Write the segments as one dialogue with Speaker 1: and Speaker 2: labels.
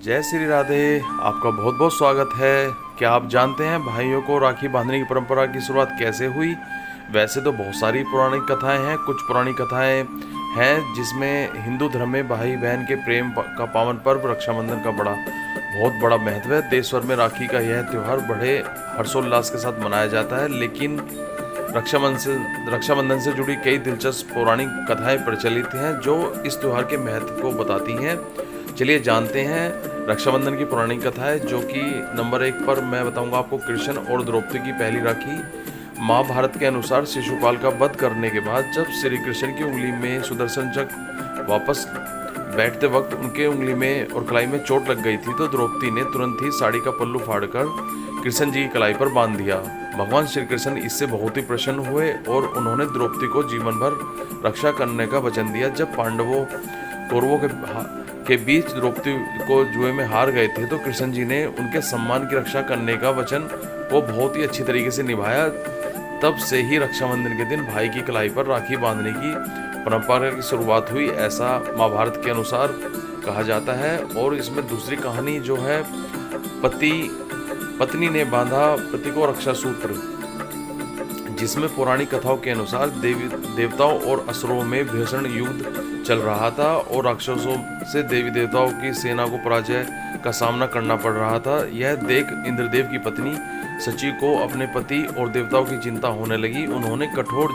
Speaker 1: जय श्री राधे। आपका बहुत बहुत स्वागत है। क्या आप जानते हैं भाइयों को राखी बांधने की परंपरा की शुरुआत कैसे हुई? वैसे तो बहुत सारी पौराणिक कथाएं हैं। कुछ पौराणिक कथाएं हैं जिसमें हिंदू धर्म में भाई बहन के प्रेम का पावन पर्व रक्षाबंधन का बहुत बड़ा महत्व है। देश भर में राखी का यह त्यौहार बड़े हर्षोल्लास के साथ मनाया जाता है, लेकिन रक्षाबंधन से जुड़ी कई दिलचस्प पौराणिक कथाएं प्रचलित हैं जो इस त्यौहार के महत्व को बताती हैं। चलिए जानते हैं रक्षाबंधन की पौराणिक कथा है, जो कि नंबर 1 पर मैं बताऊंगा आपको कृष्ण और द्रौपदी की पहली राखी। महाभारत के अनुसार शिशुपाल का वध करने के बाद जब श्री कृष्ण की उंगली में सुदर्शन चक्र वापस बैठते वक्त उनके उंगली में और कलाई में चोट लग गई थी, तो द्रौपदी ने तुरंत ही साड़ी का पल्लू फाड़कर कृष्ण जी की कलाई पर बांध दिया। भगवान श्री कृष्ण इससे बहुत ही प्रसन्न हुए और उन्होंने द्रौपदी को जीवन भर रक्षा करने का वचन दिया। जब पांडवों कौरवों के बीच द्रौपदी को जुए में हार गए थे, तो कृष्ण जी ने उनके सम्मान की रक्षा करने का वचन को बहुत ही अच्छी तरीके से निभाया। तब से ही रक्षाबंधन के दिन भाई की कलाई पर राखी बांधने की परंपरा की शुरुआत हुई, ऐसा महाभारत के अनुसार कहा जाता है। और इसमें दूसरी कहानी जो है, पत्नी ने बांधा पति को रक्षा सूत्र, जिसमें पौराणिक कथाओं के अनुसार देवताओं और असुरों में भीषण युद्ध चल रहा था और राक्षसों से देवी देवताओं की सेना को पराजय का सामना करना पड़ रहा था। यह देख इंद्रदेव की पत्नी सची को अपने पति और देवताओं की चिंता होने लगी। उन्होंने कठोर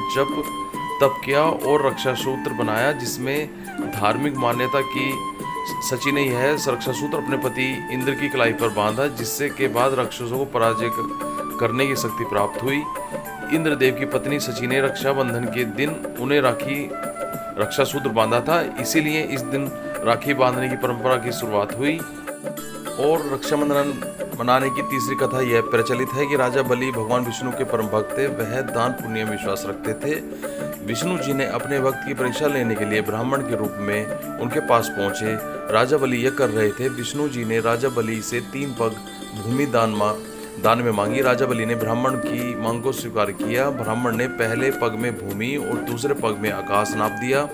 Speaker 1: तप किया और रक्षा सूत्र बनाया, जिसमें धार्मिक मान्यता की सची ने यह रक्षा सूत्र अपने पति इंद्र की कलाई पर बांधा, जिससे के बाद राक्षसों को पराजय करने की शक्ति प्राप्त हुई। इंद्रदेव की पत्नी सची ने रक्षाबंधन के दिन उन्हें रक्षा सूत्र बांधा था, इसीलिए इस दिन राखी बांधने की परंपरा की शुरुआत हुई। और रक्षाबंधन मनाने की तीसरी कथा यह प्रचलित है कि राजा बलि भगवान विष्णु के परम भक्त थे। वह दान पुण्य में विश्वास रखते थे। विष्णु जी ने अपने भक्त की परीक्षा लेने के लिए ब्राह्मण के रूप में उनके पास पहुंचे। राजा बलि यह कर रहे थे। विष्णु जी ने राजा बलि से 3 पग भूमि दान में मांगी। राजा बलि ने ब्राह्मण की मांग को स्वीकार किया। ब्राह्मण ने पहले पग में भूमि और दूसरे पग में आकाश नाप दिया।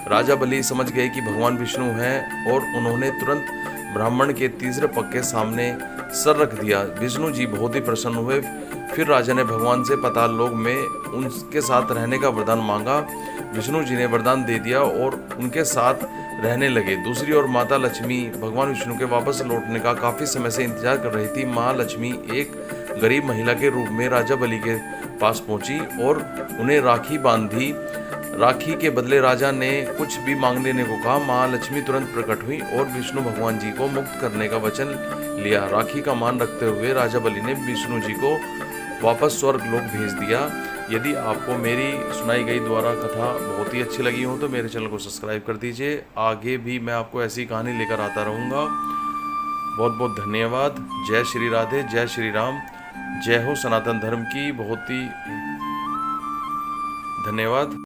Speaker 1: राजा बलि समझ गए कि भगवान विष्णु हैं और उन्होंने तुरंत ब्राह्मण के तीसरे पग के सामने सर रख दिया। विष्णु जी बहुत ही प्रसन्न हुए। फिर राजा ने भगवान से पाताल लोक में उनके साथ रहने का वरदान मांगा। विष्णु जी ने वरदान दे दिया और उनके साथ रहने लगे। दूसरी ओर माता लक्ष्मी भगवान विष्णु के वापस लौटने का काफी समय से इंतजार कर रही थी। माँ लक्ष्मी एक गरीब महिला के रूप में राजा बलि के पास पहुंची और उन्हें राखी बांधी। राखी के बदले राजा ने कुछ भी मांग लेने को कहा। माँ लक्ष्मी तुरंत प्रकट हुई और विष्णु भगवान जी को मुक्त करने का वचन लिया। राखी का मान रखते हुए राजा बलि ने विष्णु जी को वापस स्वर्ग लोक भेज दिया। यदि आपको मेरी सुनाई गई द्वारा कथा बहुत ही अच्छी लगी हो तो मेरे चैनल को सब्सक्राइब कर दीजिए। आगे भी मैं आपको ऐसी कहानी लेकर आता रहूँगा। बहुत बहुत धन्यवाद। जय श्री राधे, जय श्री राम, जय हो सनातन धर्म की। बहुत ही धन्यवाद।